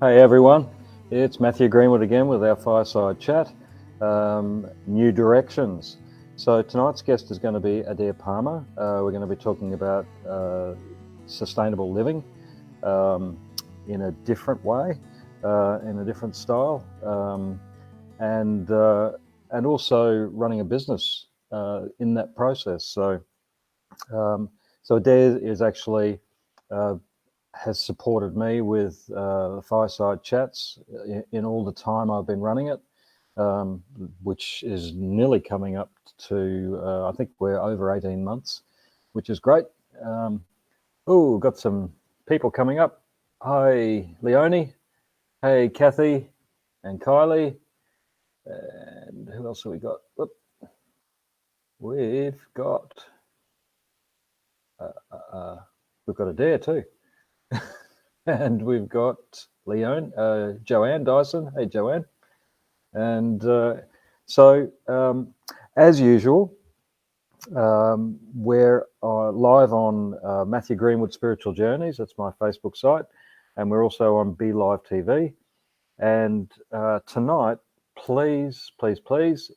Hey everyone, it's Matthew Greenwood again with our Fireside Chat, New Directions. So tonight's guest is going to be Adaire Palmer. We're going to be talking about sustainable living in a different way, in a different style, and also running a business in that process. So Adaire is actually has supported me with the Fireside Chats in all the time I've been running it, which is nearly coming up to, I think we're over 18 months, which is great. We've got some people coming up. Hi, Leonie. Hey, Kathy and Kylie. And who else have we got? Whoop. We've got Adaire too. And we've got Joanne Dyson. Hey, Joanne. And as usual, we're live on Matthew Greenwood Spiritual Journeys. That's my Facebook site. And we're also on Be Live TV. And tonight, please,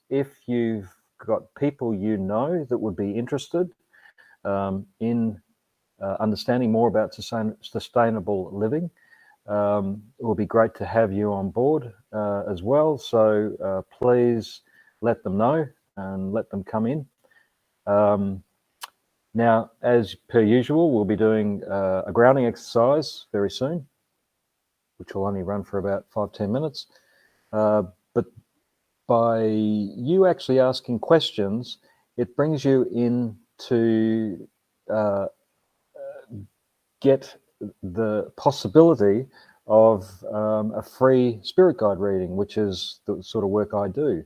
if you've got people you know that would be interested in understanding more about sustainable living, it will be great to have you on board as well. So please let them know and let them come in. Now, as per usual, we'll be doing a grounding exercise very soon, which will only run for about 5-10 minutes. But by you actually asking questions, it brings you in to get the possibility of a free spirit guide reading, which is the sort of work I do.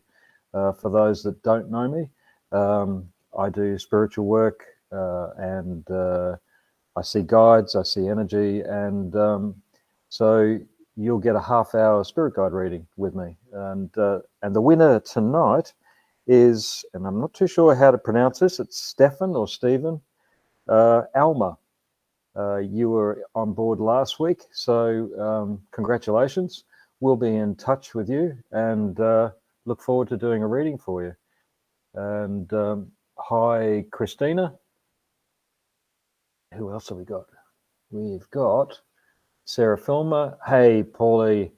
For those that don't know me, I do spiritual work and I see guides, I see energy, and so you'll get a half-hour spirit guide reading with me. And the winner tonight is, and I'm not too sure how to pronounce this, it's Stefan or Stephen Alma. You were on board last week, so congratulations. We'll be in touch with you and look forward to doing a reading for you. And hi, Christina. Who else have we got? We've got Sarah Filmer. Hey, Paulie.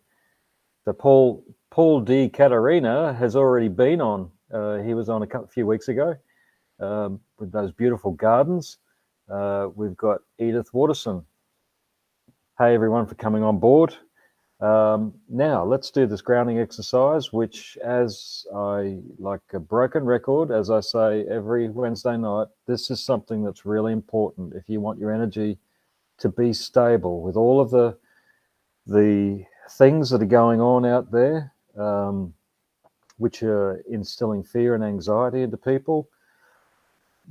The Paul D. Caterina has already been on. He was on a few weeks ago with those beautiful gardens. We've got Edith Waterson. Hey everyone for coming on board. Now let's do this grounding exercise, which, as I like a broken record, as I say every Wednesday night, this is something that's really important if you want your energy to be stable with all of the things that are going on out there, which are instilling fear and anxiety into people.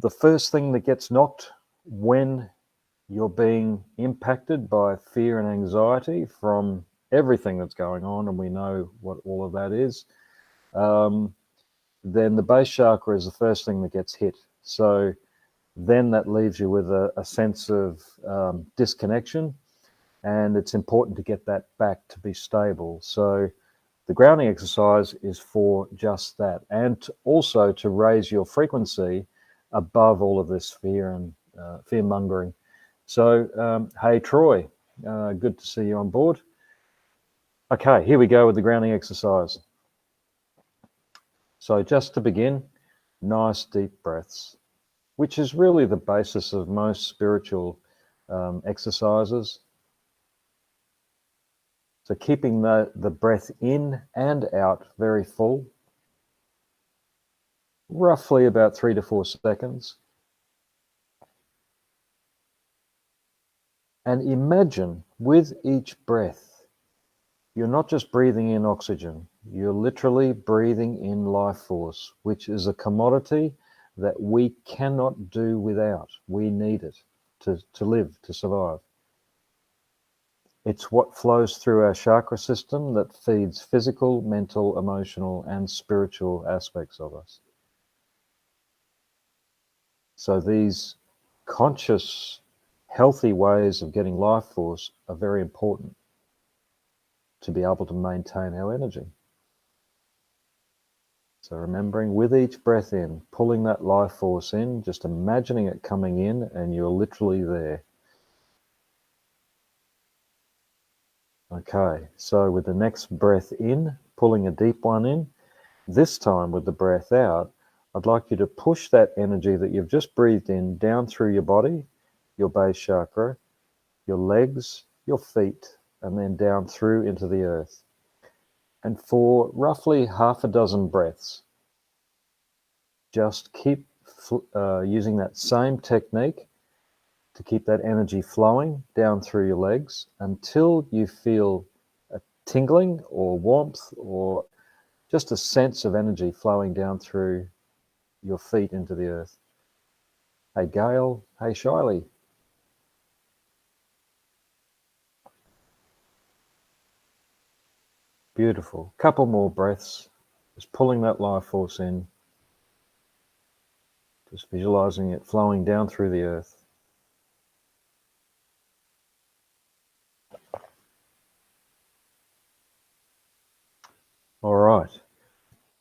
The first thing that gets knocked when you're being impacted by fear and anxiety from everything that's going on, and we know what all of that is, then the base chakra is the first thing that gets hit. So then that leaves you with a sense of disconnection, and it's important to get that back to be stable. So the grounding exercise is for just that, and also to raise your frequency above all of this fear and fear-mongering. So, hey, Troy, good to see you on board. Okay, here we go with the grounding exercise. So just to begin, nice deep breaths, which is really the basis of most spiritual exercises. So keeping the breath in and out very full, roughly about 3 to 4 seconds. And imagine with each breath, you're not just breathing in oxygen, you're literally breathing in life force, which is a commodity that we cannot do without. We need it to live, to survive. It's what flows through our chakra system that feeds physical, mental, emotional, and spiritual aspects of us. So these conscious, healthy ways of getting life force are very important. to be able to maintain our energy. So remembering with each breath in, pulling that life force in, just imagining it coming in, and you're literally there. Okay, so with the next breath in, pulling a deep one in, this time with the breath out, I'd like you to push that energy that you've just breathed in down through your body, your base chakra, your legs, your feet, and then down through into the earth. And for roughly half a dozen breaths, just keep using that same technique to keep that energy flowing down through your legs until you feel a tingling or warmth or just a sense of energy flowing down through your feet into the earth. Hey Gail, hey Shiley. Beautiful. Couple more breaths, just pulling that life force in, just visualizing it flowing down through the earth. All right.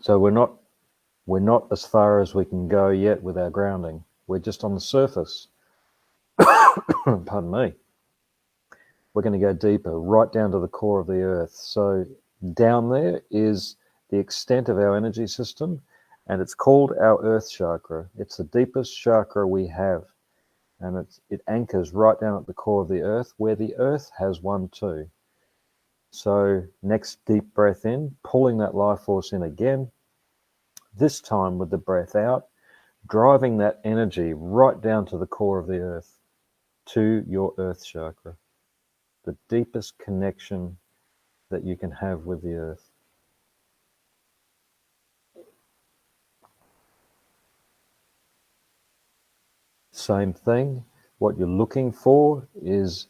So we're not as far as we can go yet with our grounding. We're just on the surface. Pardon me. We're going to go deeper, right down to the core of the earth. So down there is the extent of our energy system, and it's called our earth chakra. It's the deepest chakra we have, and it anchors right down at the core of the earth, where the earth has one too. So next deep breath in, pulling that life force in again, this time with the breath out, driving that energy right down to the core of the earth, to your earth chakra, the deepest connection that you can have with the earth. Same thing. What you're looking for is,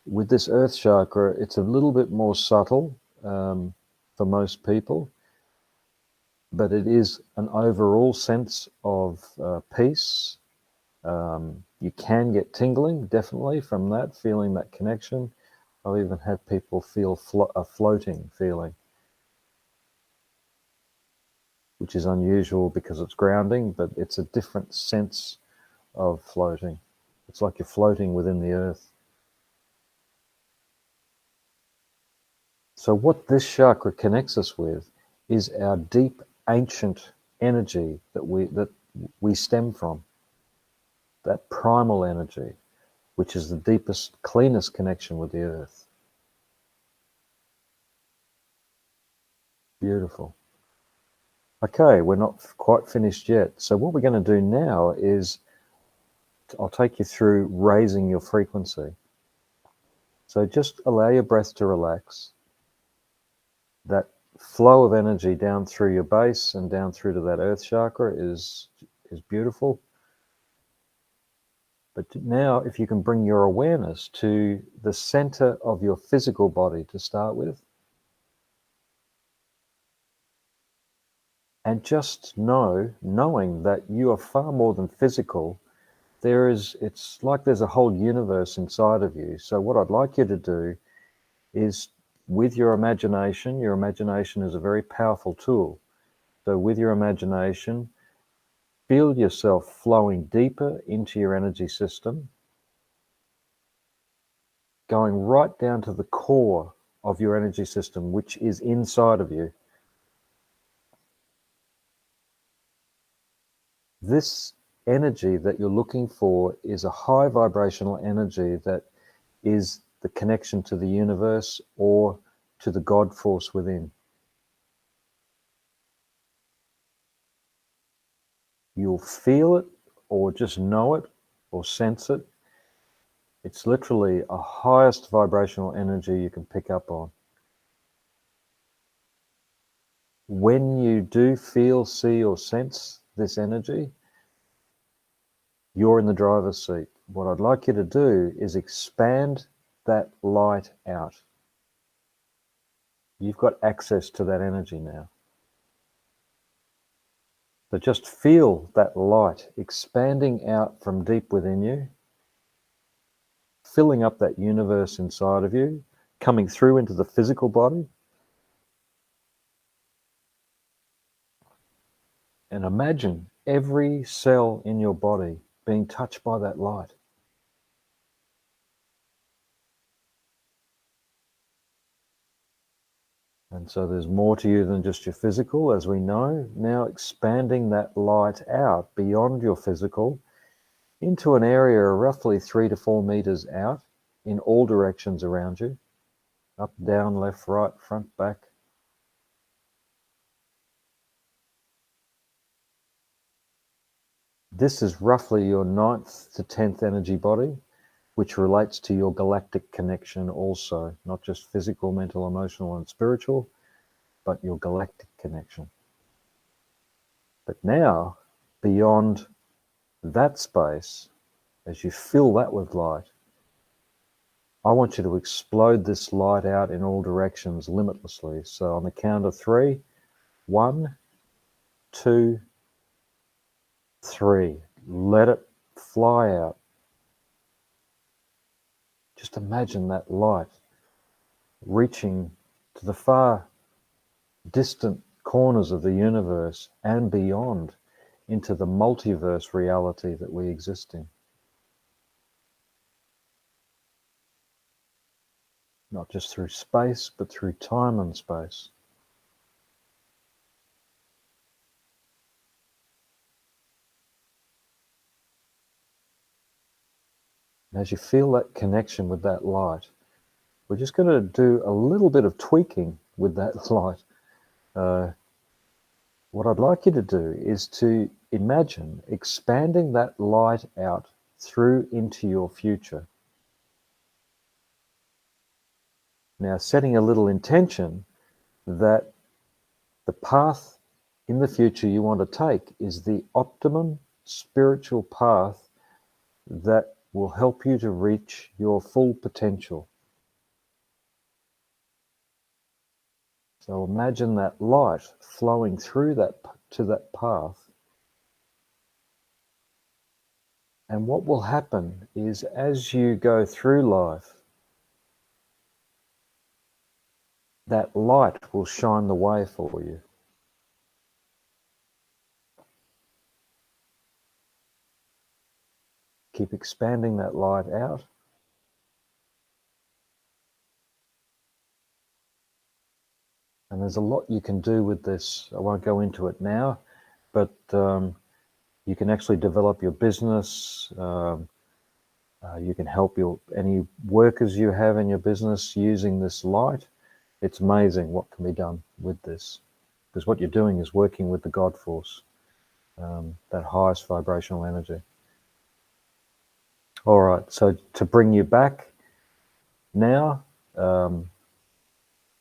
with this earth chakra, it's a little bit more subtle for most people, but it is an overall sense of peace. You can get tingling, definitely, from that, feeling that connection. I've even had people feel a floating feeling, which is unusual because it's grounding, but it's a different sense of floating. It's like you're floating within the earth. So what this chakra connects us with is our deep, ancient energy that we stem from, that primal energy, which is the deepest, cleanest connection with the earth. Beautiful. Okay, we're not quite finished yet. So what we're going to do now is I'll take you through raising your frequency. So just allow your breath to relax. That flow of energy down through your base and down through to that earth chakra is beautiful. But now, if you can bring your awareness to the center of your physical body to start with, and just knowing that you are far more than physical, it's like there's a whole universe inside of you. So what I'd like you to do is, with your imagination is a very powerful tool. So with your imagination, feel yourself flowing deeper into your energy system, going right down to the core of your energy system, which is inside of you. This energy that you're looking for is a high vibrational energy that is the connection to the universe or to the God force within. You'll feel it or just know it or sense it. It's literally a highest vibrational energy you can pick up on. When you do feel, see, or sense this energy, you're in the driver's seat. What I'd like you to do is expand that light out. You've got access to that energy now. So just feel that light expanding out from deep within you, filling up that universe inside of you, coming through into the physical body. And imagine every cell in your body being touched by that light. And so there's more to you than just your physical, as we know. Now expanding that light out beyond your physical into an area roughly 3 to 4 meters out in all directions around you. Up, down, left, right, front, back. This is roughly your 9th to 10th energy body, which relates to your galactic connection also, not just physical, mental, emotional, and spiritual, but your galactic connection. But now, beyond that space, as you fill that with light, I want you to explode this light out in all directions limitlessly. So on the count of 3, 1, 2, 3. Let it fly out. Just imagine that light reaching to the far distant corners of the universe and beyond into the multiverse reality that we exist in. Not just through space, but through time and space. And as you feel that connection with that light, we're just going to do a little bit of tweaking with that light. What I'd like you to do is to imagine expanding that light out through into your future. Now, setting a little intention that the path in the future you want to take is the optimum spiritual path that will help you to reach your full potential. So imagine that light flowing through that to that path. And what will happen is as you go through life, that light will shine the way for you. Keep expanding that light out. And there's a lot you can do with this. I won't go into it now, but you can actually develop your business. You can help any workers you have in your business using this light. It's amazing what can be done with this, because what you're doing is working with the God force, that highest vibrational energy. All right, so to bring you back now,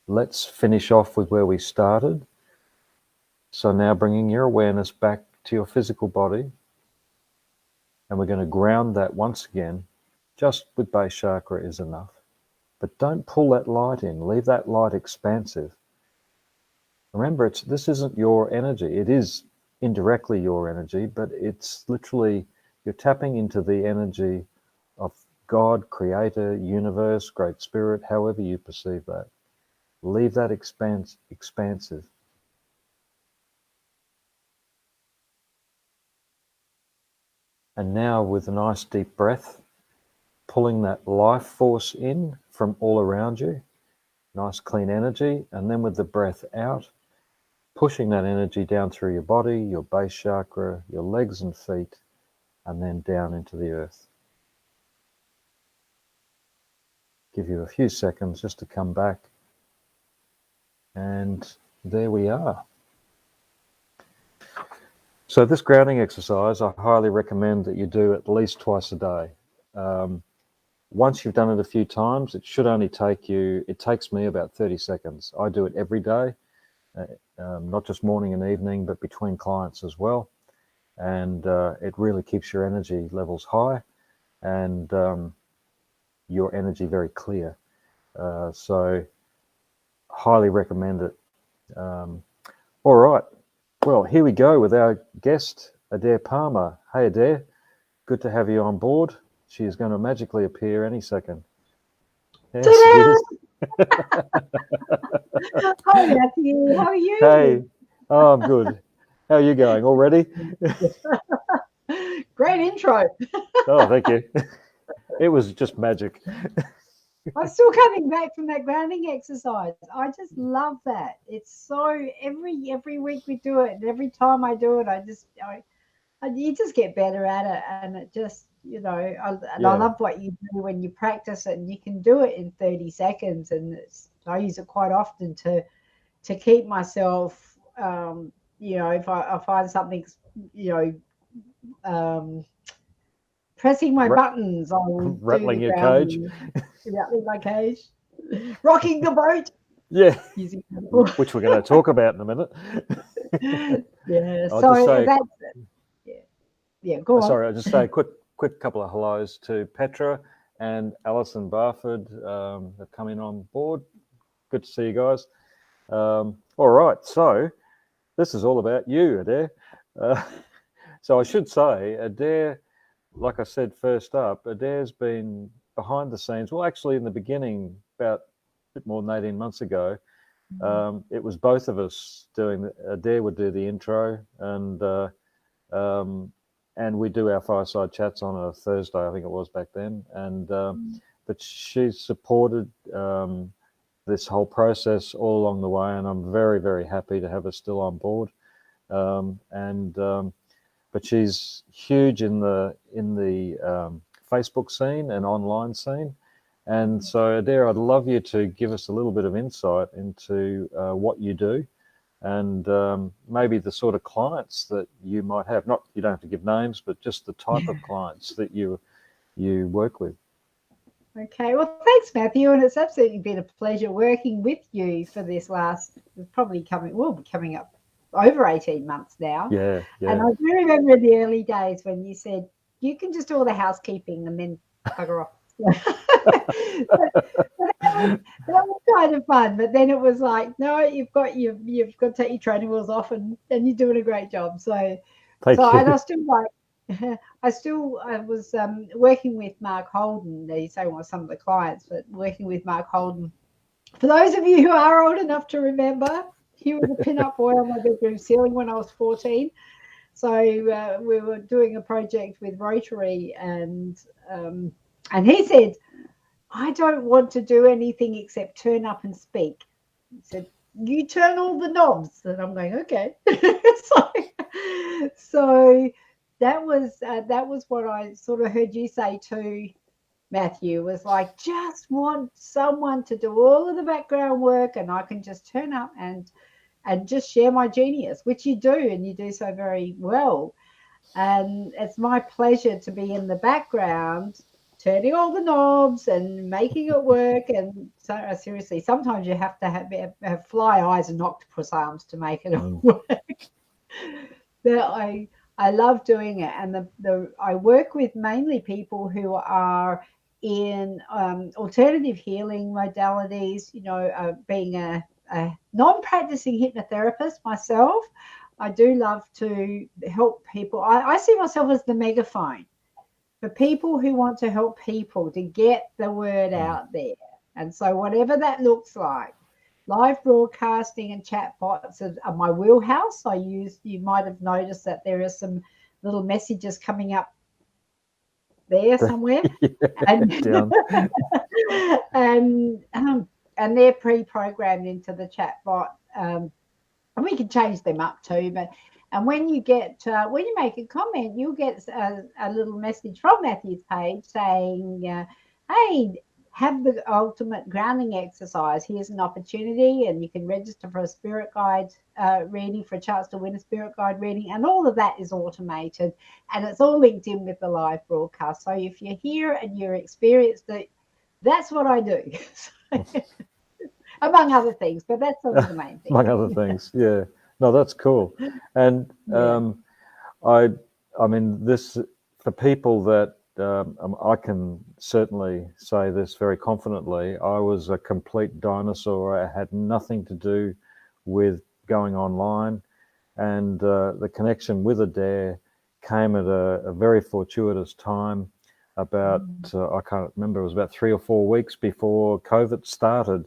let's finish off with where we started. So now bringing your awareness back to your physical body, and we're going to ground that once again. Just with base chakra is enough. But don't pull that light in. Leave that light expansive. Remember, this isn't your energy. It is indirectly your energy, but it's literally, you're tapping into the energy of God, Creator, Universe, Great Spirit, however you perceive that. Leave that expansive. And now with a nice deep breath, pulling that life force in from all around you, nice clean energy, and then with the breath out, pushing that energy down through your body, your base chakra, your legs and feet, and then down into the earth. Give you a few seconds just to come back. And there we are. So this grounding exercise, I highly recommend that you do at least twice a day. Once you've done it a few times, it should only take you, it takes me about 30 seconds. I do it every day, not just morning and evening, but between clients as well. And it really keeps your energy levels high and your energy very clear. So highly recommend it. All right. Well, here we go with our guest, Adaire Palmer. Hey, Adaire. Good to have you on board. She is going to magically appear any second. Yes, she is. Hi, Matthew. How are you? Hey, oh, I'm good. How are you going already? Great intro. Oh, thank you. It was just magic. I'm still coming back from that grounding exercise. I just love that. It's so every week we do it, and every time I do it, you just get better at it, and it just and I Yeah, love what you do when you practice it, and you can do it in 30 seconds, and I use it quite often to keep myself. If I find something, you know. Um, Pressing my R- buttons, I will do the rattling your cage. grounding, rattling my cage, rocking the boat. Yeah, Using which we're going to talk about in a minute. yeah, I'll just so say, that's yeah, yeah. Go on. sorry, I'll just say a quick couple of hellos to Petra and Alison Barford have come in on board. Good to see you guys. All right, so this is all about you, Adaire. Uh, so I should say, Adaire, like I said first up, Adaire's been behind the scenes. Well, actually, in the beginning, about a bit more than 18 months ago, it was both of us doing. Adaire would do the intro, um, and we do our fireside chats on a Thursday, I think it was back then. But she supported this whole process all along the way, and I'm very, very happy to have her still on board. But she's huge in the Facebook scene and online scene. And so, Adaire, I'd love you to give us a little bit of insight into what you do, and maybe the sort of clients that you might have. Not, you don't have to give names, but just the type of clients that you work with. Okay, well, thanks, Matthew, and it's absolutely been a pleasure working with you for this last, we'll be coming up over 18 months now. Yeah, And yeah. I do remember in the early days when you said you can just do all the housekeeping and then bugger off. That was kind of fun, but then it was like, no, you've got to take your training wheels off, and you're doing a great job. Thank And I you. still like. I was working with Mark Holden. You say one of some of the clients, but working with Mark Holden. For those of you who are old enough to remember, he was a pin-up boy on my bedroom ceiling when I was 14. So we were doing a project with Rotary, and he said, "I don't want to do anything except turn up and speak." He said, "You turn all the knobs," and I'm going, "Okay." so that was what I sort of heard you say too, Matthew. Was like, just want someone to do all of the background work, and I can just turn up and just share my genius, which you do, and you do so very well. And it's my pleasure to be in the background, turning all the knobs and making it work. And so, seriously, sometimes you have to have fly eyes and octopus arms to make it Mm. work. I love doing it, and I work with mainly people who are in alternative healing modalities. Being a non-practicing hypnotherapist myself, I do love to help people. I see myself as the megaphone for people who want to help people to get the word Mm. out there. And so, whatever that looks like, live broadcasting and chat bots are my wheelhouse. You might have noticed that there are some little messages coming up there somewhere. Yeah, And down. and and they're pre-programmed into the chat bot. And we can change them up too. But and when you make a comment, you'll get a little message from Matthew's page saying, "Hey, have the ultimate grounding exercise. Here's an opportunity, and you can register for a spirit guide reading for a chance to win a spirit guide reading." And all of that is automated, and it's all linked in with the live broadcast. So if you're here and you're experienced it, that's what I do. Among other things, but that's sort of the main thing. Among other things. Yeah. No, that's cool. And Yeah. I I mean, this, for people that I can certainly say this very confidently. I was a complete dinosaur. I had nothing to do with going online, and the connection with Adaire came at a very fortuitous time. About I can't remember. It was about 3 or 4 weeks before COVID started,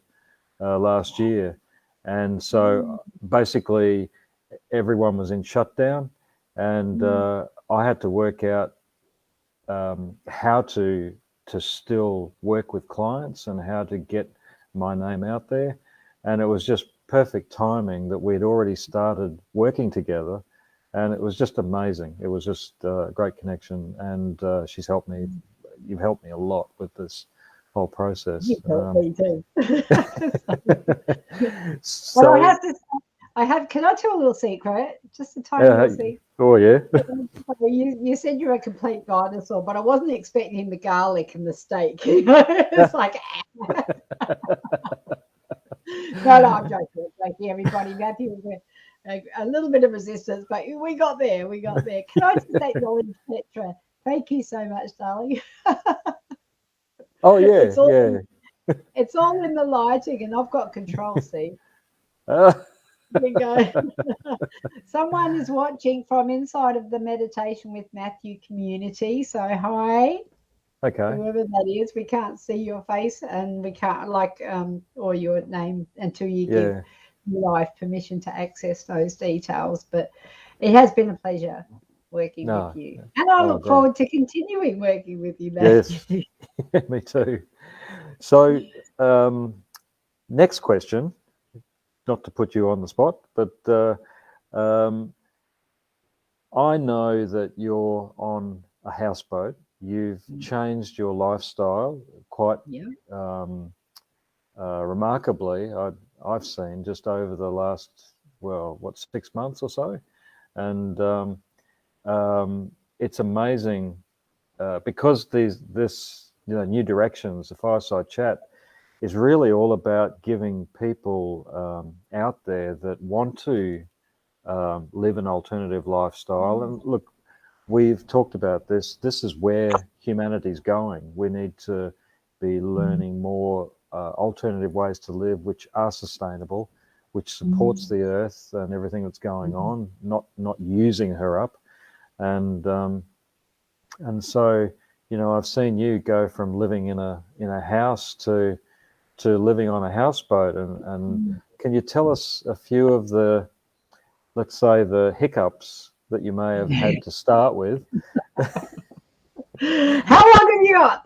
last year, and so basically everyone was in shutdown, and I had to work out how to still work with clients and how to get my name out there, and it was just perfect timing that we'd already started working together, and it was just amazing. It was just a great connection, and she's helped me. You've helped me a lot with this whole process. You helped me too. So, Well, can I tell a little secret? Just a tiny little secret. Oh yeah. You said you're a complete dinosaur, but I wasn't expecting the garlic and the steak. It's like, no, I'm joking. Everybody, Matthew was a little bit of resistance, but we got there. Can I just acknowledge Petra? Thank you so much, darling. Oh yeah, it's all in the lighting, and I've got control. See. There we go. Someone is watching from inside of the Meditation with Matthew community. So hi. Okay. Whoever that is, we can't see your face and we can't or your name until you give life permission to access those details. But it has been a pleasure working with you. And I look forward to continuing working with you, Matthew. Yes. Me too. So next question, not to put you on the spot, but I know that you're on a houseboat. You've changed your lifestyle quite remarkably. I've seen just over the last 6 months or so, and it's amazing because this New Directions, the Fireside Chat, is really all about giving people out there that want to live an alternative lifestyle. And look, we've talked about this. This is where humanity's going. We need to be learning more alternative ways to live, which are sustainable, which supports the earth and everything that's going on, not using her up. And so, I've seen you go from living in a house to living on a houseboat. And can you tell us a few of the, let's say, the hiccups that you may have had to start with? How long have you got?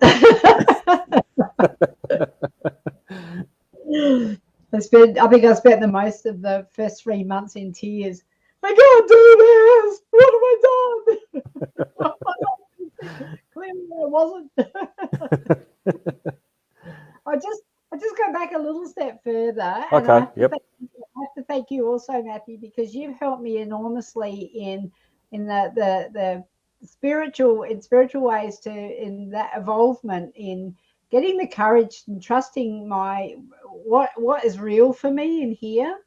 I think I spent the most of the first 3 months in tears. I can't do this. What have I done? Clearly I wasn't. I just go back a little step further. Okay. And I have to thank you also, Matthew, because you've helped me enormously in the spiritual ways in that involvement in getting the courage and trusting what is real for me in here.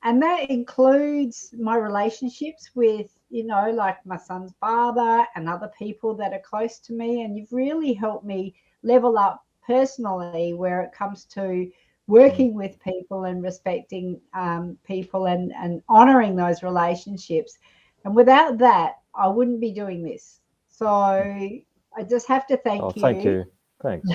And that includes my relationships with, like my son's father and other people that are close to me. And you've really helped me level up personally where it comes to working with people and respecting people and honoring those relationships. And without that, I wouldn't be doing this. So I just have to thank you. Thank you. Thanks.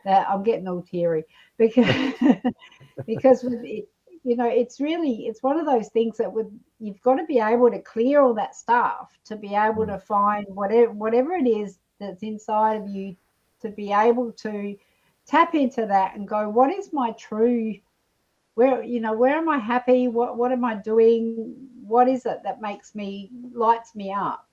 I'm getting all teary because with it, it's one of those things that you've got to be able to clear all that stuff to be able to find whatever it is that's inside of you, to be able to tap into that and go, what is my true, where am I happy? What am I doing? What is it that lights me up?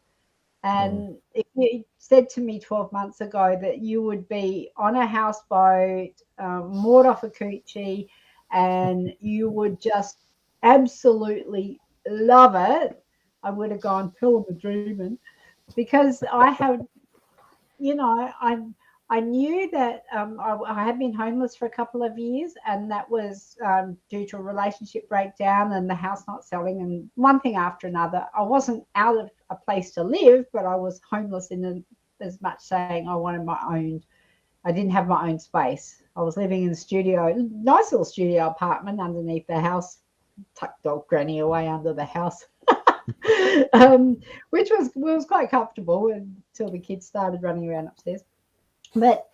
And if you said to me 12 months ago that you would be on a houseboat, moored off a coochie, and you would just absolutely love it, I would have gone, pill of a dreaming, because I have, I knew that I had been homeless for a couple of years, and that was due to a relationship breakdown and the house not selling and one thing after another. I wasn't out of a place to live, but I was homeless as much saying I didn't have my own space. I was living in a studio, nice little studio apartment underneath the house, tucked old granny away under the house, which was quite comfortable until the kids started running around upstairs. But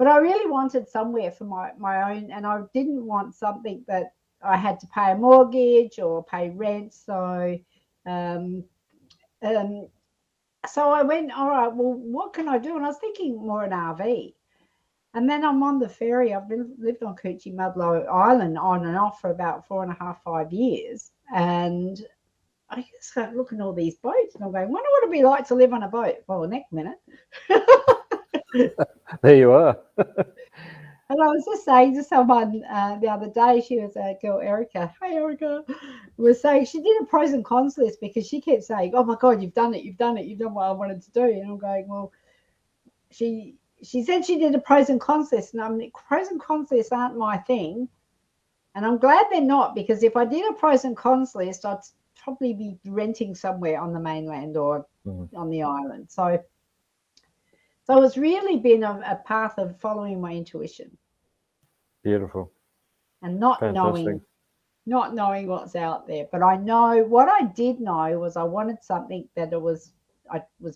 But I really wanted somewhere for my own, and I didn't want something that I had to pay a mortgage or pay rent. Um, um, so I went, all right, well, what can I do? And I was thinking more an RV. And then I'm on the ferry. I've lived on Coochie Mudlow Island on and off for about 4.5, 5 years. And I just started looking at all these boats and I'm going, wonder what it'd be like to live on a boat. Well, next minute. There you are. And I was just saying to someone the other day, she was a girl, Erica. Hey, Erica. Was saying she did a pros and cons list because she kept saying, oh my God, you've done it. You've done what I wanted to do. And I'm going, well, she said she did a pros and cons list. And I'm like, pros and cons lists aren't my thing. And I'm glad they're not, because if I did a pros and cons list, I'd probably be renting somewhere on the mainland or on the island. So it's really been a path of following my intuition. Beautiful. And not knowing what's out there. But I know what I did know was I wanted something that was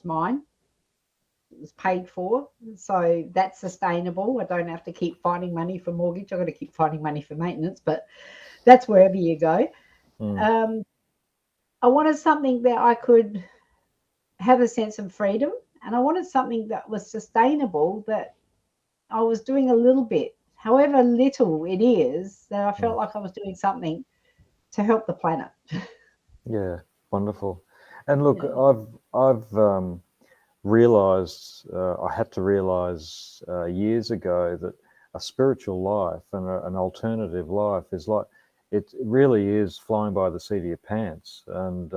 mine. It was paid for. So that's sustainable. I don't have to keep finding money for mortgage. I've got to keep finding money for maintenance, but that's wherever you go. I wanted something that I could have a sense of freedom, and I wanted something that was sustainable, that I was doing a little bit, however little it is, that I felt like I was doing something to help the planet. Yeah, wonderful. And look, I've realized, I had to realize years ago that a spiritual life and an alternative life is like, it really is flying by the seat of your pants. And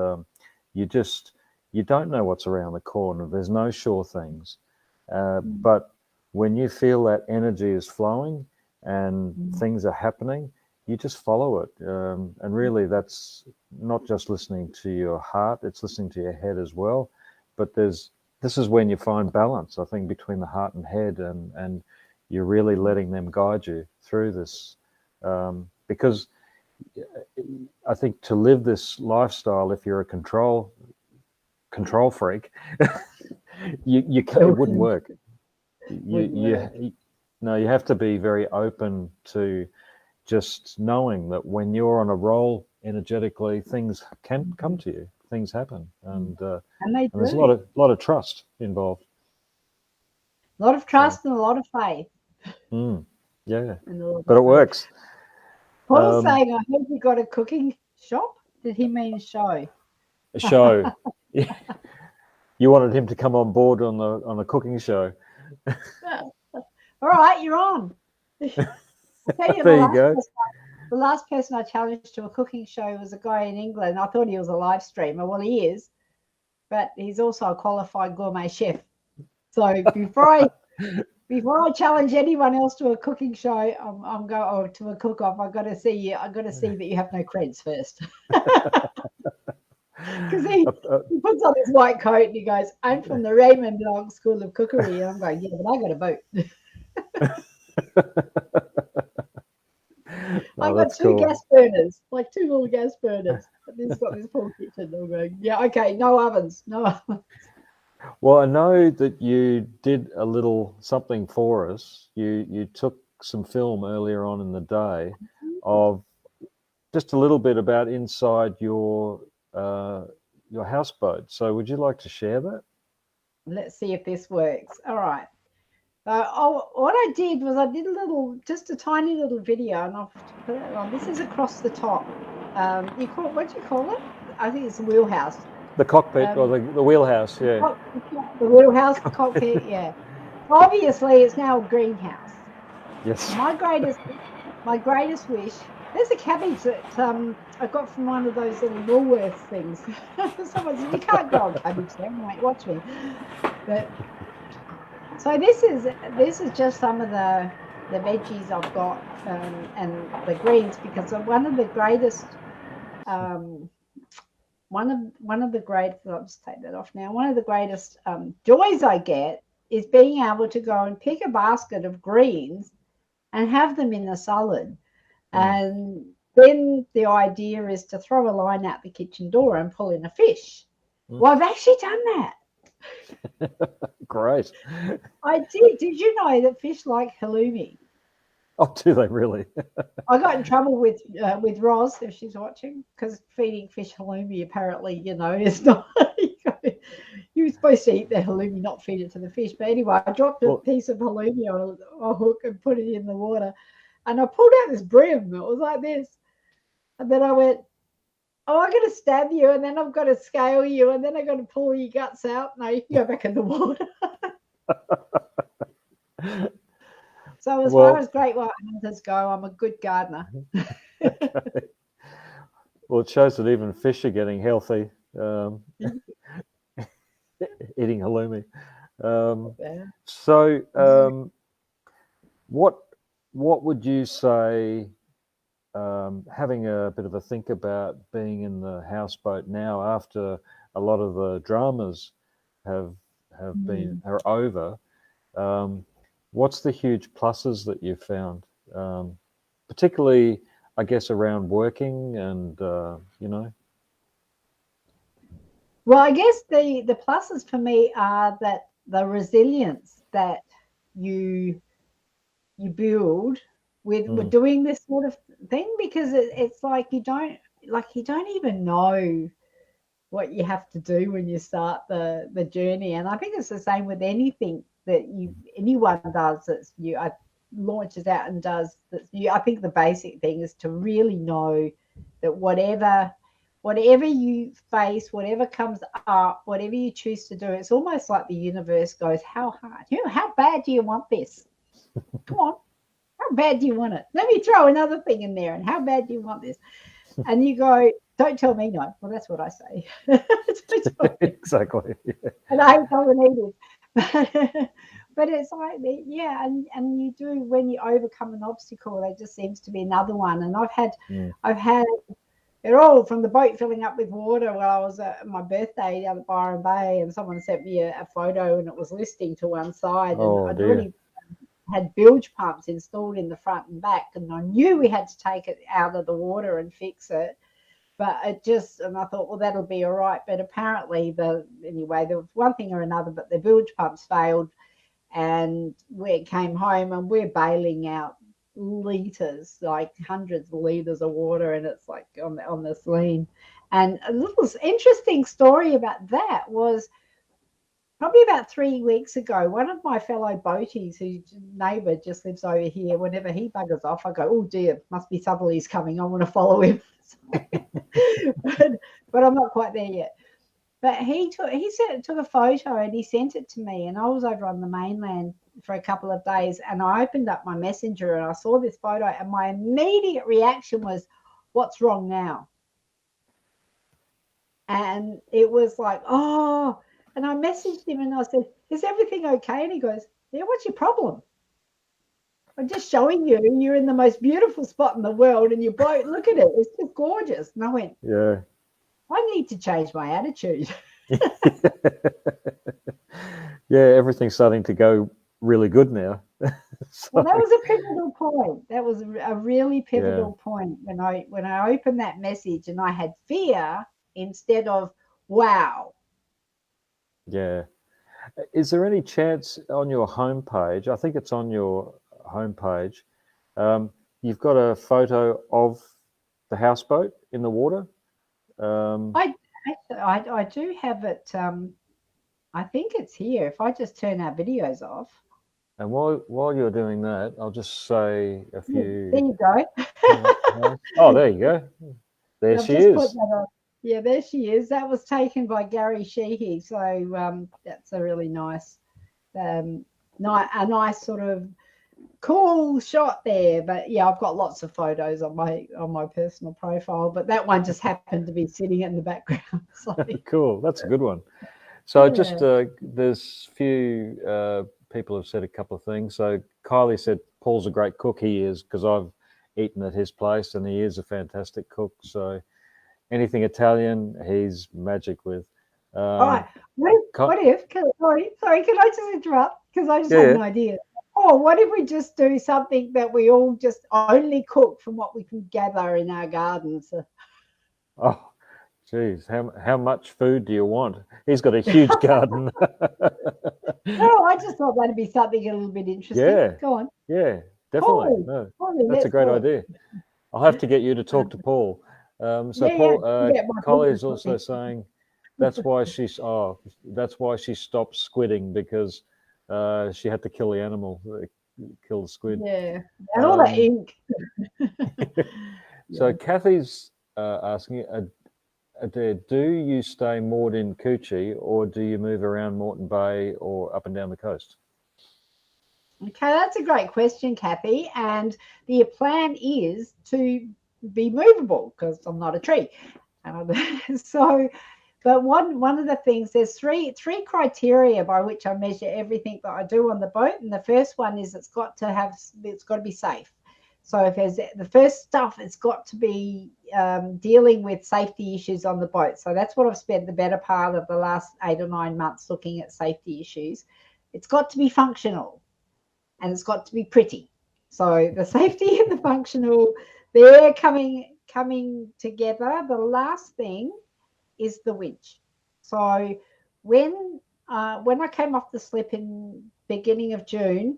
you don't know what's around the corner. There's no sure things. But when you feel that energy is flowing and things are happening, you just follow it. And really that's not just listening to your heart, it's listening to your head as well. But this is when you find balance, I think, between the heart and head, and you're really letting them guide you through this. Because I think to live this lifestyle, if you're a control freak, you can't, it wouldn't work. You have to be very open to just knowing that when you're on a roll energetically, things can come to you, things happen, and there's a lot of trust involved. A lot of trust and a lot of faith. Yeah, but it works. Paul's saying, I heard you got a cooking shop. Did he mean show? A show. You wanted him to come on board on a cooking show. All right, you're on. I'll tell you, there you go. The last person I challenged to a cooking show was a guy in England. I thought he was a live streamer. Well, he is, but he's also a qualified gourmet chef. So before I challenge anyone else to a cooking show, I'm going, or to a cook-off, I've got to see you. I've got to see that you have no creds first. Because he puts on his white coat and he goes, I'm from the Raymond Blanc School of Cookery. And I'm going, yeah, but I got a boat. I've got two gas burners, like two little gas burners. And this has got this full kitchen. I'm going, yeah, okay, no ovens. Well, I know that you did a little something for us. You took some film earlier on in the day of just a little bit about inside your houseboat. So would you like to share that? Let's see if this works. All right. What I did was I did just a tiny little video, and I'll put it on. This is across the top. What do you call it? I think it's the wheelhouse. The cockpit or the wheelhouse, yeah. The wheelhouse, the cockpit, yeah. Obviously, it's now a greenhouse. Yes. My greatest wish. There's a cabbage that I got from one of those little Woolworths things. Someone said, you can't grow a cabbage there. Wait, watch me. But so this is just some of the veggies I've got and the greens, because one of the greatest I'll just take that off now. One of the greatest joys I get is being able to go and pick a basket of greens and have them in the salad. And then the idea is to throw a line out the kitchen door and pull in a fish. Well, I've actually done that. Great. I did. Did you know that fish like halloumi? Oh, do they really? I got in trouble with Roz if she's watching, because feeding fish halloumi apparently, is not. You're supposed to eat the halloumi, not feed it to the fish. But anyway, I dropped a Well, piece of halloumi on a hook and put it in the water, and I pulled out this brim. It was like this, and then I went, "Oh, I'm going to stab you, and then I've got to scale you, and then I've got to pull your guts out." No, you can go back in the water. So as far well, as great white hunters go, I'm a good gardener. okay. Well, it shows that even fish are getting healthy, eating halloumi. Yeah. So, what would you say, having a bit of a think about being in the houseboat now after a lot of the dramas have are over? What's the huge pluses that you've found, particularly, I guess, around working and Well, I guess the pluses for me are that the resilience that you build with doing this sort of thing, because it's like you don't even know what you have to do when you start the journey. And I think it's the same with anything that anyone does that's launches out and does that's you. I think the basic thing is to really know that whatever you face, whatever comes up, whatever you choose to do, it's almost like the universe goes, how hard, how bad do you want this? Come on, how bad do you want it? Let me throw another thing in there. And how bad do you want this? And you go, don't tell me no. Well, that's what I say. exactly. And I hate telling it. But it's like, yeah, and you do, when you overcome an obstacle, there just seems to be another one. And I've had it all, from the boat filling up with water while I was at my birthday down at Byron Bay, and someone sent me a photo and it was listing to one side, and Oh I'd dear. already had bilge pumps installed in the front and back, and I knew we had to take it out of the water and fix it. But and I thought, well, that'll be all right. But apparently, anyway, there was one thing or another, but the bilge pumps failed, and we came home and we're bailing out liters, like hundreds of liters of water, and it's like on this lean. And a little interesting story about that was probably about 3 weeks ago, one of my fellow boaties, whose neighbour just lives over here, whenever he buggers off, I go, oh dear, must be Southerly's coming. I want to follow him. but I'm not quite there yet. But he took a photo and he sent it to me, and I was over on the mainland for a couple of days, and I opened up my messenger and I saw this photo, and my immediate reaction was, what's wrong now? And it was like, oh, and I messaged him and I said, is everything okay? And he goes, yeah, what's your problem? I'm just showing you, you're in the most beautiful spot in the world, and your boat, look at it, it's just gorgeous. And I went, Yeah. I need to change my attitude. Yeah, everything's starting to go really good now. So, Well, that was a pivotal point. That was a really pivotal point when I opened that message and I had fear instead of wow. yeah. Is there any chance on your homepage? I think it's on your homepage. You've got a photo of the houseboat in the water. I do have it. I think it's here. If I just turn our videos off. And while you're doing that, I'll just say a few. There you go. Oh, there you go. There she is. Yeah, there she is. That was taken by Gary Sheehy. So that's a really nice, a nice sort of cool shot there. But yeah, I've got lots of photos on my personal profile, but that one just happened to be sitting in the background. So. Cool. That's a good one. So yeah. Just there's few people have said a couple of things. So Kylie said Paul's a great cook. He is, because I've eaten at his place and he is a fantastic cook. So anything Italian, he's magic with. All right. What if? Sorry, can I just interrupt? Because I just had an idea. Oh, what if we just do something that we all just only cook from what we can gather in our gardens? Oh, Geez, how much food do you want? He's got a huge garden. No, I just thought that'd be something a little bit interesting. Yeah, Go on. yeah, definitely. Polly, No, Polly, that's a let's great do it. idea. I'll have to get you to talk Um, to Paul. So yeah, Paul, you get my book Collie's and put also me. saying that's why she stopped squidding, because she had to kill the animal, kill the squid. Yeah, and all the ink. So Yeah. Kathy's asking, Adaire, do you stay moored in Coochie, or do you move around Moreton Bay or up and down the coast? Okay, that's a great question, Kathy. And the plan is to be movable because I'm not a tree. So, but one of the things, there's three criteria by which I measure everything that I do on the boat, and the first one is it's got to be safe. So if there's the first stuff, it's got to be dealing with safety issues on the boat. So that's what I've spent the better part of the last 8 or 9 months looking at safety issues. It's got to be functional and it's got to be pretty. So the safety and the functional, they're coming together. The last thing is the winch. So when I came off the slip in beginning of June,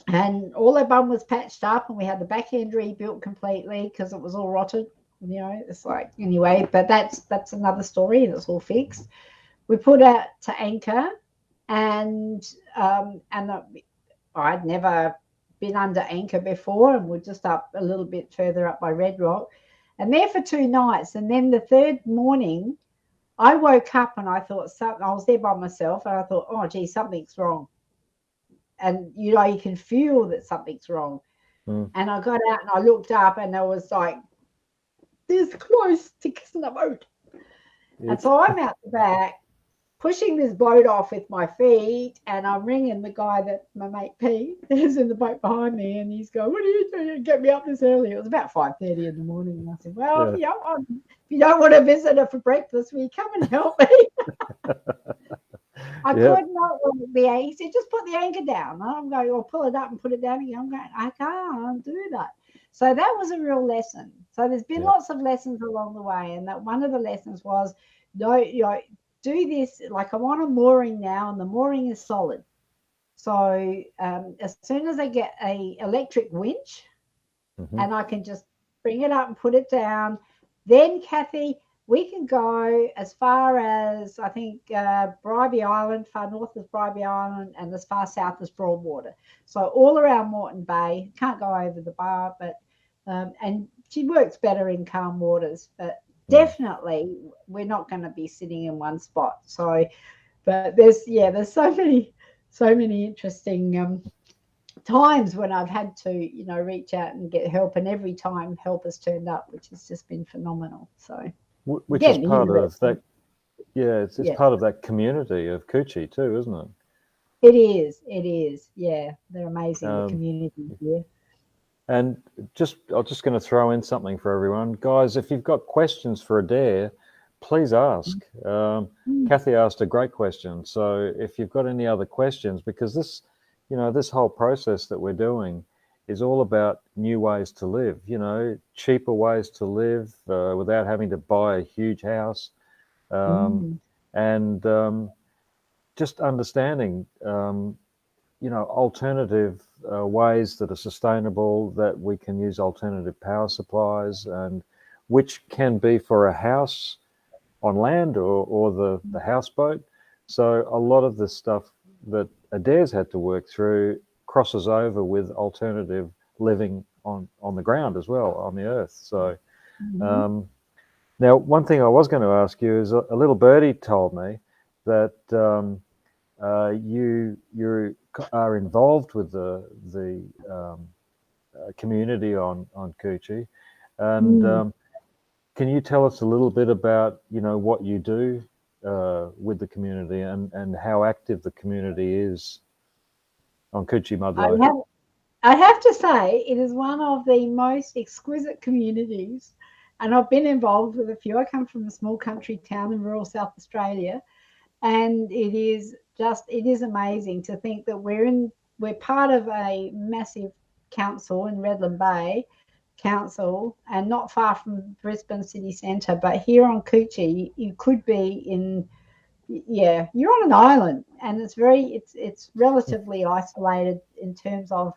and all our bum was patched up, and we had the back end rebuilt completely because it was all rotted. You know, it's like anyway, but that's another story, and it's all fixed. We put out to anchor, and I'd never been under anchor before, and we're just up a little bit further up by Red Rock, and there for 2 nights, and then the third morning I woke up and I thought something. I was there by myself, and I thought, oh, gee, something's wrong. And you know, you can feel that something's wrong. Mm. And I got out and I looked up, and there was like this close to kissing the boat. And so I'm out the back, pushing this boat off with my feet, and I'm ringing the guy that my mate Pete is in the boat behind me, and he's going, "What are you doing? Get me up this early." It was about 5:30 in the morning, and I said, "Well, Yeah. if you don't want to visit her for breakfast, will you come and help me?" I Yeah. could not work the anchor. He said, "Just put the anchor down." And I'm going, "I'll pull it up and put it down again." I'm going, "I can't do that." So that was a real lesson. So there's been Yeah. lots of lessons along the way, and that one of the lessons was, no, do this. Like I'm on a mooring now, and the mooring is solid. So as soon as I get a electric winch, Mm-hmm. and I can just bring it up and put it down, then Kathy, we can go as far as I think Bribie Island, far north of Bribie Island, and as far south as Broadwater. So all around Moreton Bay. Can't go over the bar, but and she works better in calm waters. But definitely, we're not going to be sitting in one spot. So, but there's so many interesting times when I've had to, reach out and get help, and every time help has turned up, which has just been phenomenal. So Which is again, part of university. that. Yeah, it's Yeah, part of that community of Coochie too, isn't it? it is. It is. Yeah, they're amazing. The Um, community here. and I'm just going to throw in something for everyone, guys. If you've got questions for Adaire, please ask. Kathy asked a great question, so if you've got any other questions, because this whole process that we're doing is all about new ways to live. Cheaper ways to live without having to buy a huge house. Mm. And just understanding, alternative ways that are sustainable, that we can use alternative power supplies, and which can be for a house on land or the houseboat. So a lot of the stuff that Adaire's had to work through crosses over with alternative living on the ground as well, on the earth. So now, one thing I was going to ask you is a little birdie told me that you are involved with the community on Coochie, and can you tell us a little bit about what you do with the community, and how active the community is on Coochie I Mudlow? have, I have to say, it is one of the most exquisite communities, and I've been involved with a few. I come from a small country town in rural South Australia, and it is amazing to think that we're part of a massive council in Redland Bay Council, and not far from Brisbane city centre. But here on Coochie, you could be in, yeah, you're on an island, and it's relatively isolated in terms of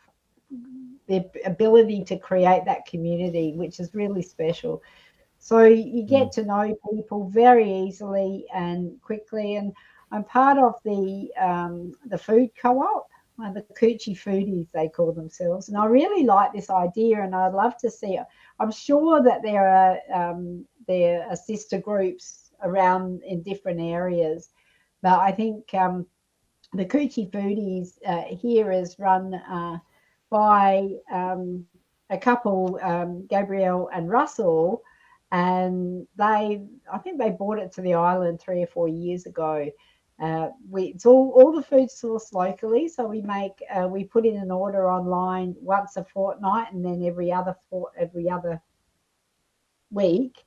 the ability to create that community, which is really special. So you get to know people very easily and quickly. And I'm part of the food co-op, the Coochie Foodies, they call themselves. And I really like this idea, and I'd love to see it. I'm sure that there are sister groups around in different areas, but I think the Coochie Foodies here is run by a couple, Gabrielle and Russell, and I think they brought it to the island 3 or 4 years ago. It's all the food sourced locally, so we put in an order online once a fortnight, and then every other week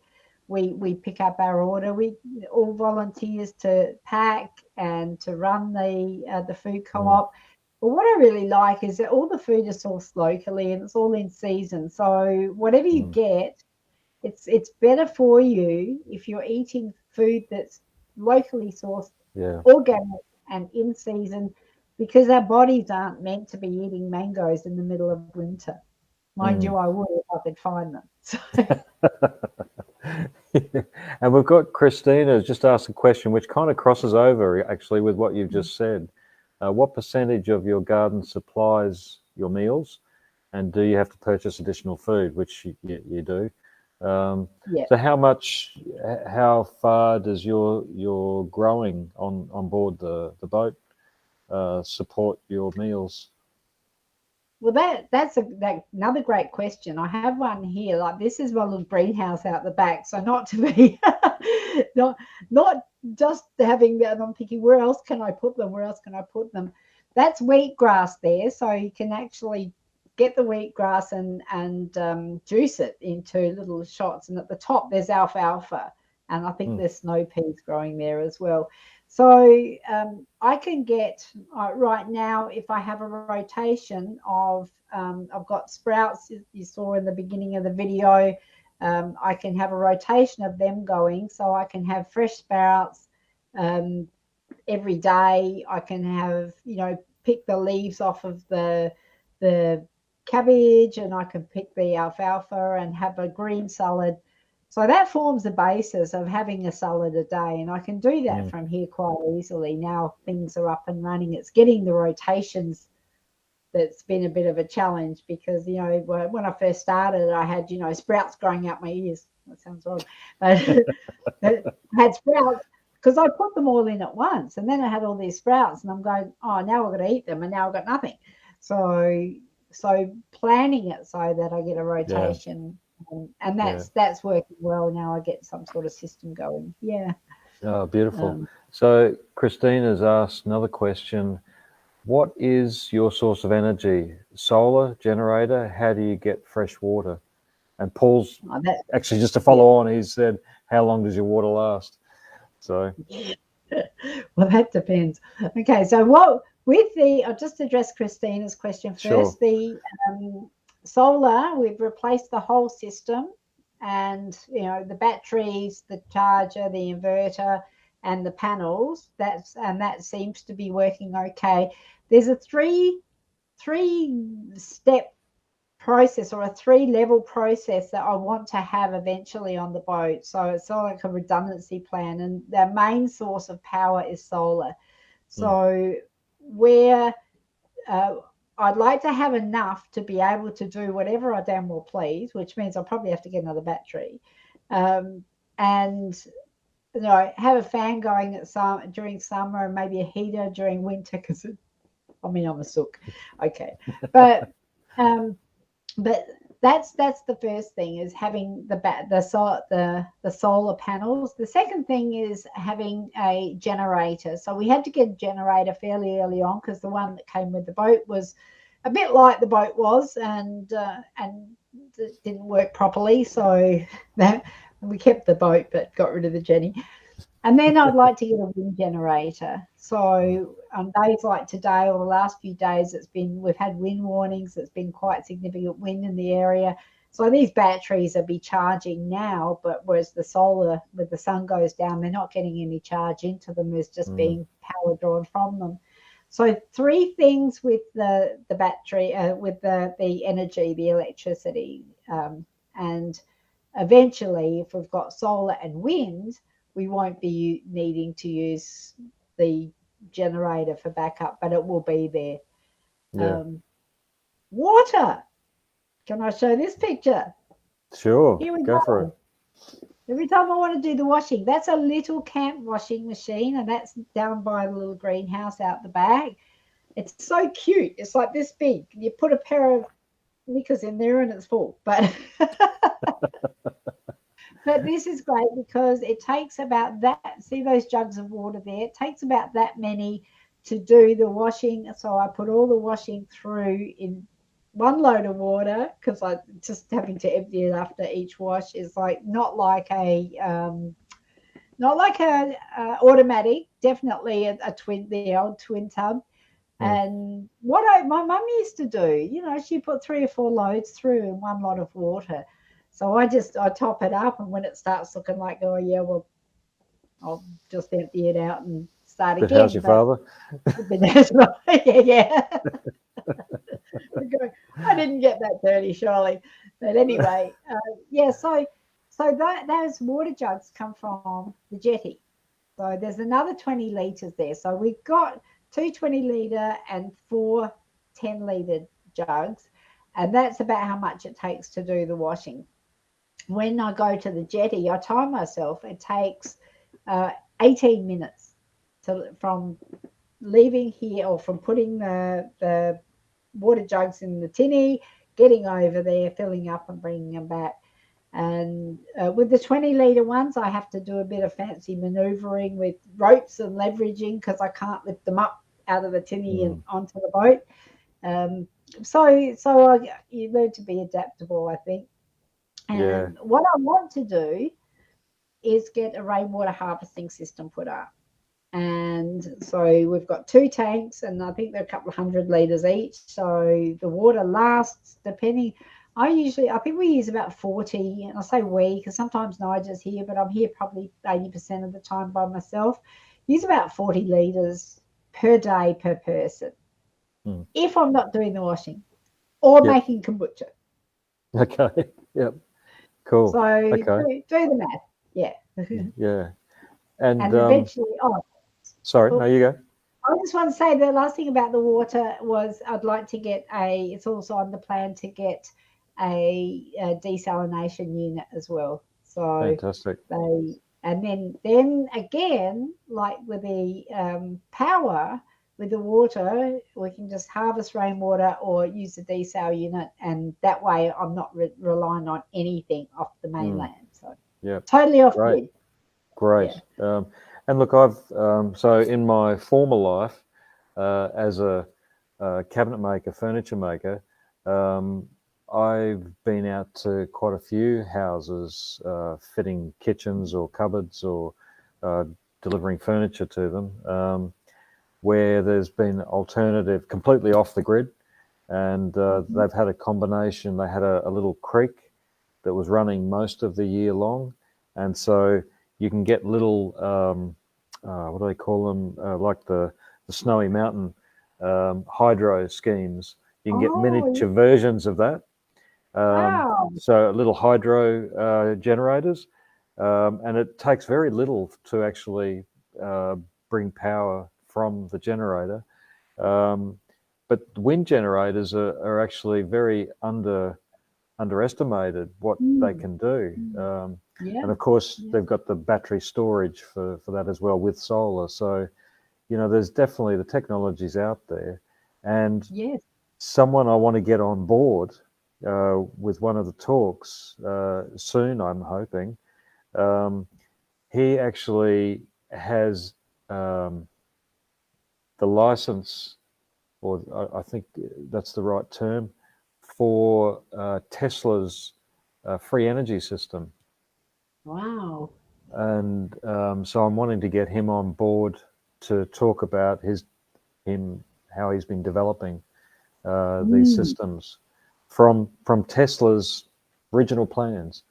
we pick up our order. We all volunteers to pack and to run the food co-op. But what I really like is that all the food is sourced locally and it's all in season. So whatever you get, it's better for you if you're eating food that's locally sourced, organic and in season, because our bodies aren't meant to be eating mangoes in the middle of winter. Mind you, I would if I could find them. So. And we've got Christina just asked a question which kind of crosses over actually with what you've just said. What percentage of your garden supplies your meals, and do you have to purchase additional food, which you do? So how far does your growing on board the boat support your meals? Well, that's another great question. I have one here. Like, this is my little greenhouse out the back. So not to be not just having that. I'm thinking, where else can I put them? Where else can I put them? That's wheatgrass there, so you can actually get the wheatgrass and juice it into little shots. And at the top there's alfalfa, and I think there's snow peas growing there as well. So I can get right now, if I have a rotation of, I've got sprouts you saw in the beginning of the video. I can have a rotation of them going, so I can have fresh sprouts every day. I can have, pick the leaves off of the cabbage, and I can pick the alfalfa and have a green salad. So that forms the basis of having a salad a day, and I can do that from here quite easily. Now things are up and running. It's getting the rotations that's been a bit of a challenge, because, when I first started, I had, sprouts growing out my ears. That sounds wrong. But I had sprouts because I put them all in at once, and then I had all these sprouts, and I'm going, oh, now I've got to eat them, and now I've got nothing. So planning it so that I get a rotation. And that's working well now. I get some sort of system going. Yeah. Oh, beautiful. So Christina's asked another question. What is your source of energy? Solar generator? How do you get fresh water? And Paul's actually, just to follow on, he said, how long does your water last? So well, that depends. Okay, so I'll just address Christina's question first. Sure. The solar, we've replaced the whole system, and the batteries, the charger, the inverter, and the panels. That seems to be working okay. There's a three-step process, or a 3-level process, that I want to have eventually on the boat. So it's sort of like a redundancy plan, and their main source of power is solar. So where I'd like to have enough to be able to do whatever I damn well please, which means I'll probably have to get another battery, and have a fan going during summer, and maybe a heater during winter, because I'm a sook. Okay, but that's the first thing, is having the solar panels. The second thing is having a generator. So we had to get a generator fairly early on, because the one that came with the boat was a bit like the boat was, and it didn't work properly. So that we kept the boat but got rid of the Jenny. And then I'd like to get a wind generator. So on days like today, or the last few days, we've had wind warnings. It's been quite significant wind in the area, So these batteries will be charging now, but whereas the solar, when the sun goes down, they're not getting any charge into them. There's just being power drawn from them. So 3 things with the battery, with the energy, the electricity, and eventually, if we've got solar and wind, we won't be needing to use the generator for backup, but it will be there. Yeah. Water. Can I show this picture? Sure. Here we Go go. for it. Every time I want to do the washing, that's a little camp washing machine, and that's down by the little greenhouse out the back. It's so cute. It's like this big. You put a pair of knickers in there and it's full. But but this is great because it takes about that. See those jugs of water there? It takes about that many to do the washing. So I put all the washing through in one load of water because I just having to empty it after each wash is like not like a automatic. Definitely a twin, the old twin tub. And what my mum used to do, she put 3 or 4 loads through in one lot of water. So I top it up, and when it starts looking like, oh yeah, well, I'll just empty it out and start But again. how's your father? That's right. Yeah. I didn't get that dirty, surely. But anyway, yeah. So those water jugs come from the jetty. So there's another 20 litres there. So we've got 2 20-litre and 4 10-litre jugs, and that's about how much it takes to do the washing. When I go to the jetty, I time myself. It takes 18 minutes from leaving here, or from putting the water jugs in the tinny, getting over there, filling up and bringing them back. And with the 20-litre ones, I have to do a bit of fancy manoeuvring with ropes and leveraging because I can't lift them up out of the tinny and onto the boat. So you learn to be adaptable, I think. And what I want to do is get a rainwater harvesting system put up. And so we've got 2 tanks, and I think they're a couple of 100 litres each. So the water lasts, depending. I think we use about 40, and I say we because sometimes Nigel's here, but I'm here probably 80% of the time by myself. Use about 40 litres per day per person if I'm not doing the washing or making kombucha. Okay. Yep. Cool. So okay. do the math. Yeah. Yeah. And eventually, sorry, no, you go. I just want to say the last thing about the water was I'd like to get it's also on the plan to get a desalination unit as well. So fantastic. And then again, like with the power, with the water, we can just harvest rainwater or use the desal unit, and that way I'm not relying on anything off the mainland. So totally off grid. Great. Yeah. And look, I've so in my former life as a cabinet maker, furniture maker, I've been out to quite a few houses fitting kitchens or cupboards or delivering furniture to them, where there's been alternative, completely off the grid, and they've had a combination. They had a little creek that was running most of the year long, and so you can get little, what do they call them, like the Snowy Mountain hydro schemes. You can get miniature versions of that. Wow. So little hydro generators, and it takes very little to actually bring power from the generator. But wind generators are actually very underestimated what they can do. And of course, they've got the battery storage for that as well with solar. So, there's definitely the technologies out there. And someone I want to get on board with one of the talks soon, I'm hoping. He actually has the license, or I think that's the right term, for Tesla's free energy system. Wow. And so I'm wanting to get him on board to talk about how he's been developing these systems from Tesla's original plans.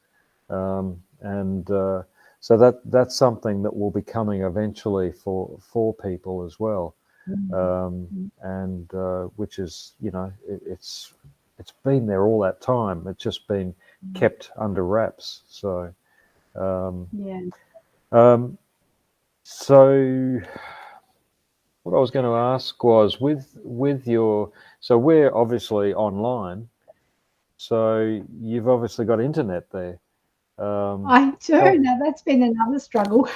So that's something that will be coming eventually for people as well, and which is, it's been there all that time. It's just been kept under wraps. So so what I was going to ask was with your, so we're obviously online, so you've obviously got internet there. I do. Now that's been another struggle.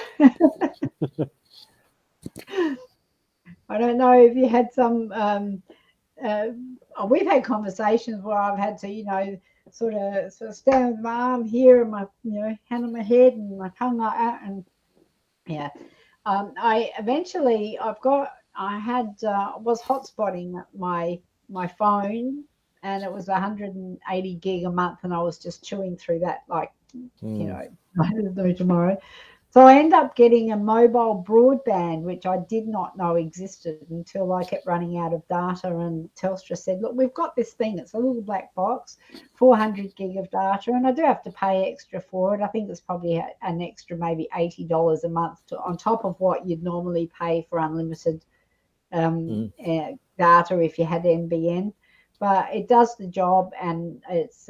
I don't know if you had some. We've had conversations where I've had to, sort of stand with my arm here and my, hand on my head and my tongue like that, and yeah. I eventually was hotspotting my phone, and it was 180 gig a month, and I was just chewing through that like, I don't know tomorrow. So I ended up getting a mobile broadband, which I did not know existed until I kept running out of data. And Telstra said, look, we've got this thing. It's a little black box, 400 gig of data. And I do have to pay extra for it. I think it's probably an extra maybe $80 a month on top of what you'd normally pay for unlimited data if you had NBN. But it does the job, and it's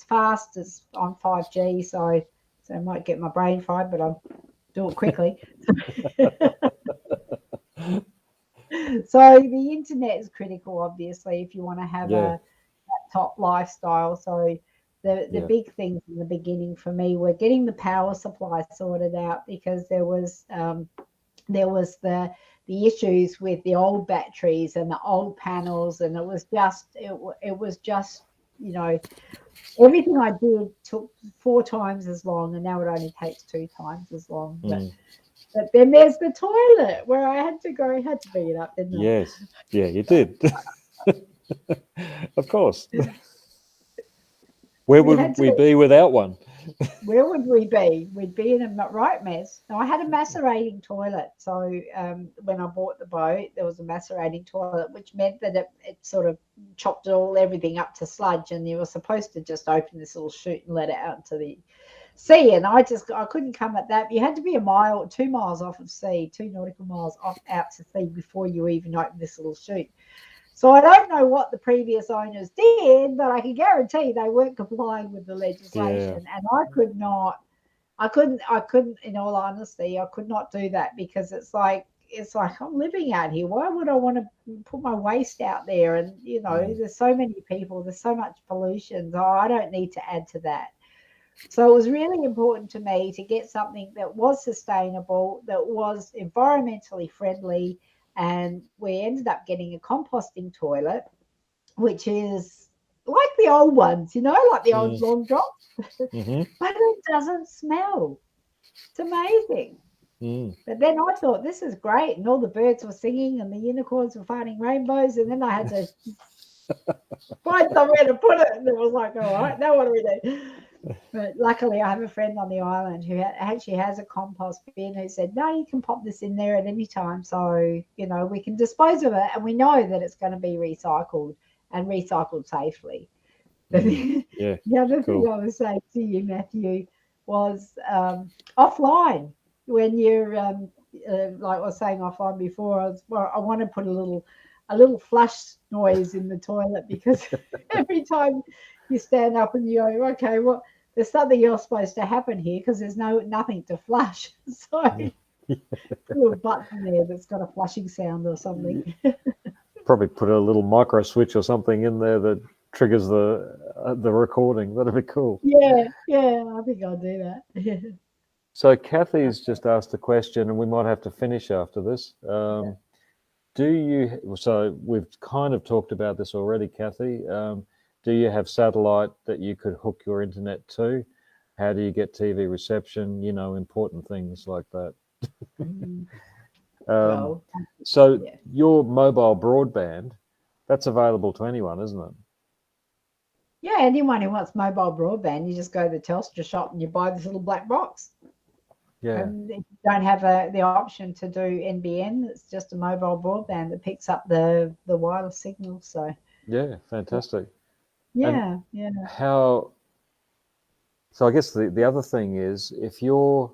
fast. It's on 5G, so I might get my brain fried, but I'll do it quickly. So the internet is critical, obviously, if you want to have a top lifestyle. So the big things in the beginning for me were getting the power supply sorted out, because there was the issues with the old batteries and the old panels, and it was just everything I did took 4 times as long, and now it only takes 2 times as long. But then there's the toilet where I had to beat it up, didn't I? Yes, yeah, you did. Of course. Where would we be without one? Where would we be? We'd be in a right mess. Now, I had a macerating toilet. So when I bought the boat, there was a macerating toilet, which meant that it sort of chopped everything up to sludge, and you were supposed to just open this little chute and let it out into the sea. And I couldn't come at that. You had to be 2 miles off of sea, 2 nautical miles out to sea before you even open this little chute. So I don't know what the previous owners did, but I can guarantee they weren't complying with the legislation. And I couldn't, in all honesty, I could not do that, because it's like I'm living out here. Why would I want to put my waste out there? And, there's so many people, there's so much pollution. So I don't need to add to that. So it was really important to me to get something that was sustainable, that was environmentally friendly. And we ended up getting a composting toilet, which is like the old ones, like the old long drops, but it doesn't smell. It's amazing. But then I thought, this is great. And all the birds were singing and the unicorns were finding rainbows. And then I had to find somewhere to put it. And it was like, all right, now what do we do? But luckily, I have a friend on the island who actually has a compost bin, who said, no, you can pop this in there at any time. So, we can dispose of it, and we know that it's going to be recycled and recycled safely. The other thing I was saying to you, Matthew, was offline. When you're, like I was saying offline before, I want to put a little flush noise in the toilet, because every time you stand up and you go, okay, well, there's something else supposed to happen here, because there's nothing to flush. So a little button there that's got a flushing sound or something. Probably put a little micro switch or something in there that triggers the recording. That'd be cool. Yeah, I think I'll do that. So Kathy's just asked a question, and we might have to finish after this. So we've kind of talked about this already, Kathy. Do you have satellite that you could hook your internet to? How do you get TV reception? Important things like that. Your mobile broadband, that's available to anyone, isn't it? Yeah, anyone who wants mobile broadband, you just go to the Telstra shop and you buy this little black box. Yeah. And if you don't have the option to do NBN, it's just a mobile broadband that picks up the wireless signal. So yeah, fantastic. Yeah. How So I guess the other thing is, if you're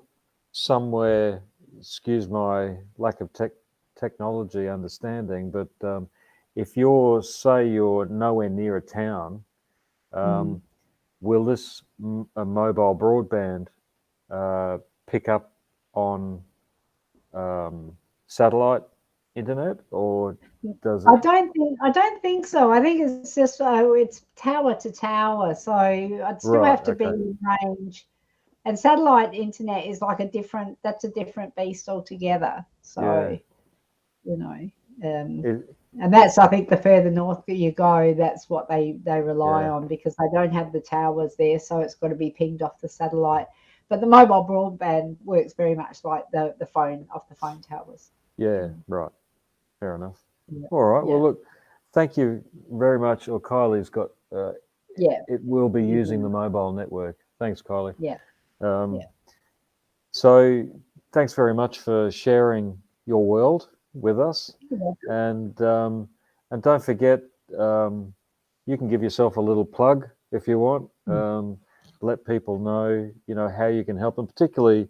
somewhere, excuse my lack of technology understanding, but if you're nowhere near a town, Mm. will this a mobile broadband pick up on satellite internet, or does it? I don't think so. I think it's just it's tower to tower, so I'd still Right. have to be Okay. in range. And satellite internet is like that's a different beast altogether. Yeah. So, you know, um, It, and that's, I think, the further north that you go, that's what they rely yeah. on, because they don't have the towers there, so it's got to be pinged off the satellite. But the mobile broadband works very much like the phone off the phone towers. Yeah. Mm. Right. Fair enough. Yeah, All right. Well, yeah, look, thank you very much. Or Kylie's got. yeah, It will be using the using mobile network. Thanks, Kylie. yeah, Um, yeah. so, thanks very much for sharing your world with us, You're welcome. and don't forget, um, you can give yourself a little plug if you want. Mm. Let people know, how you can help them. Particularly,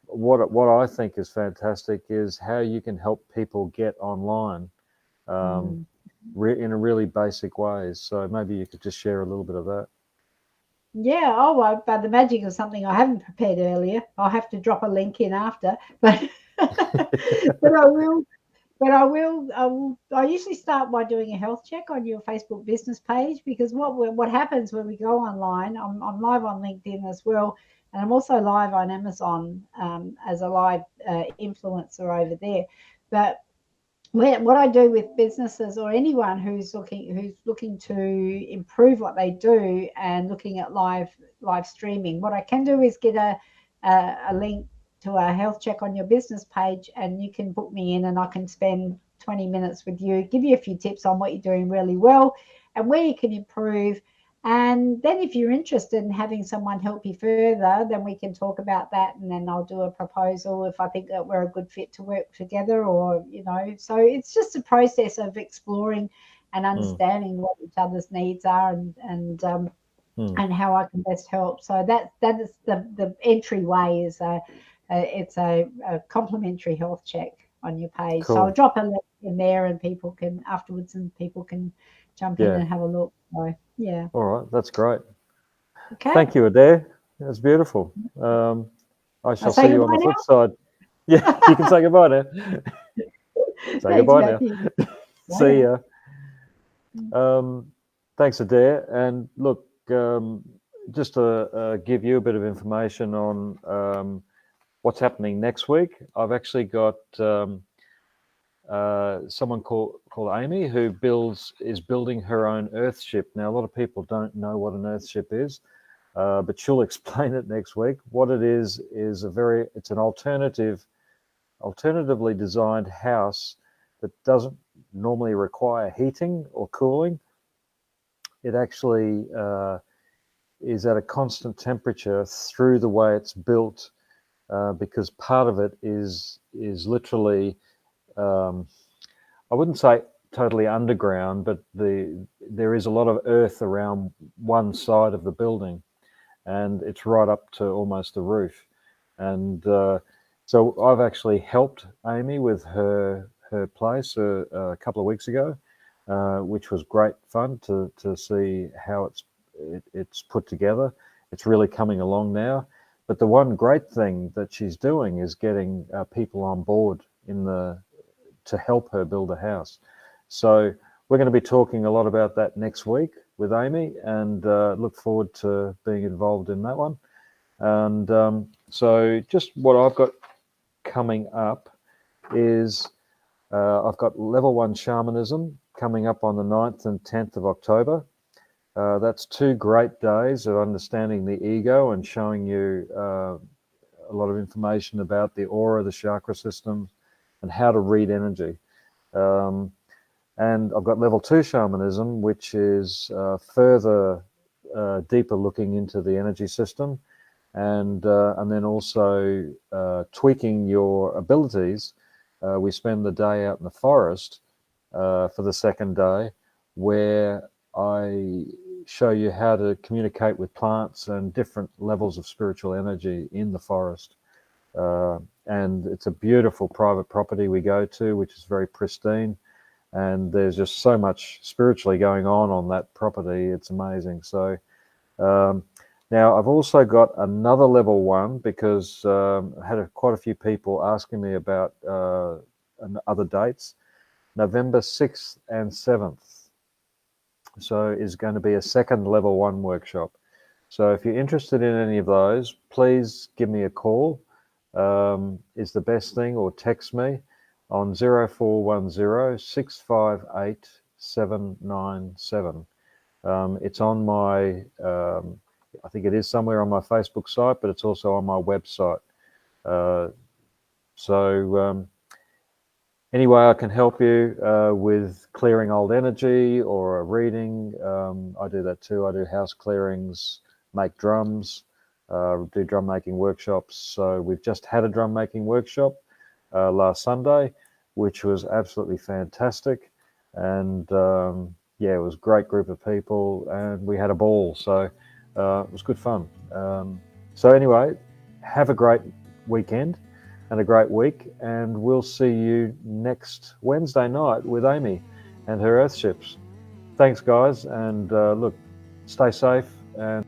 what I think is fantastic is how you can help people get online um, Mm. in a really basic ways. So maybe you could just share a little bit of that. Yeah, oh, well, but the magic of something I haven't prepared earlier. I'll have to drop a link in after, but but I will. But I usually start by doing a health check on your Facebook business page, because what happens when we go online, I'm live on LinkedIn as well, and I'm also live on Amazon as a live influencer over there. But what I do with businesses or anyone who's looking to improve what they do and looking at live streaming, what I can do is get a link to a health check on your business page, and you can book me in, and I can spend 20 minutes with you, give you a few tips on what you're doing really well and where you can improve. And then if you're interested in having someone help you further, then we can talk about that, and then I'll do a proposal if I think that we're a good fit to work together, or, so it's just a process of exploring and Mm, understanding what each other's needs are, mm. and how I can best help. So that is the entryway is it's a complimentary health check on your page. So I'll Cool. drop a link in there, and people can afterwards, and people can jump in Yeah. and have a look. So yeah. All right. That's great. Okay. Thank you, Adaire. That's beautiful. I I'll shall say see you on goodbye the flip now. side. Yeah, you can say goodbye now. Say Thanks, goodbye now. Matthew. Bye See now. ya. Um, Thanks, Adair. And look, just to give you a bit of information on what's happening next week, I've actually got someone called Amy who is building her own Earthship. Now, a lot of people don't know what an Earthship is, but she'll explain it next week. What it is it's an alternatively designed house that doesn't normally require heating or cooling. It actually is at a constant temperature through the way it's built, because part of it is literally, um, I wouldn't say totally underground, but there is a lot of earth around one side of the building, and it's right up to almost the roof. And so I've actually helped Amy with her place a couple of weeks ago, which was great fun to see how it's put together. It's really coming along now. But the one great thing that she's doing is getting people on board to help her build a house. So we're going to be talking a lot about that next week with Amy, and look forward to being involved in that one. And so just what I've got coming up is I've got level 1 shamanism coming up on the 9th and 10th of October. That's 2 great days of understanding the ego and showing you a lot of information about the aura, the chakra system, and how to read energy. Um, and I've got level 2 shamanism, which is further deeper looking into the energy system, and then also tweaking your abilities. We spend the day out in the forest for the second day, where I show you how to communicate with plants and different levels of spiritual energy in the forest. And it's a beautiful private property we go to, which is very pristine. And there's just so much spiritually going on that property. It's amazing. So now I've also got another level 1 because I had quite a few people asking me about other dates. November 6th and 7th. So is going to be a second level 1 workshop. So if you're interested in any of those, please give me a call. Is the best thing, or text me on 0410 658 797. It's on my, I think it is somewhere on my Facebook site, but it's also on my website. Anyway, I can help you with clearing old energy or a reading. I do that too. I do house clearings, make drums, do drum making workshops. So we've just had a drum making workshop last Sunday, which was absolutely fantastic. And yeah, it was a great group of people and we had a ball. So it was good fun. So anyway, have a great weekend and a great week, and we'll see you next Wednesday night with Amy and her Earthships. Thanks, guys, and look, stay safe and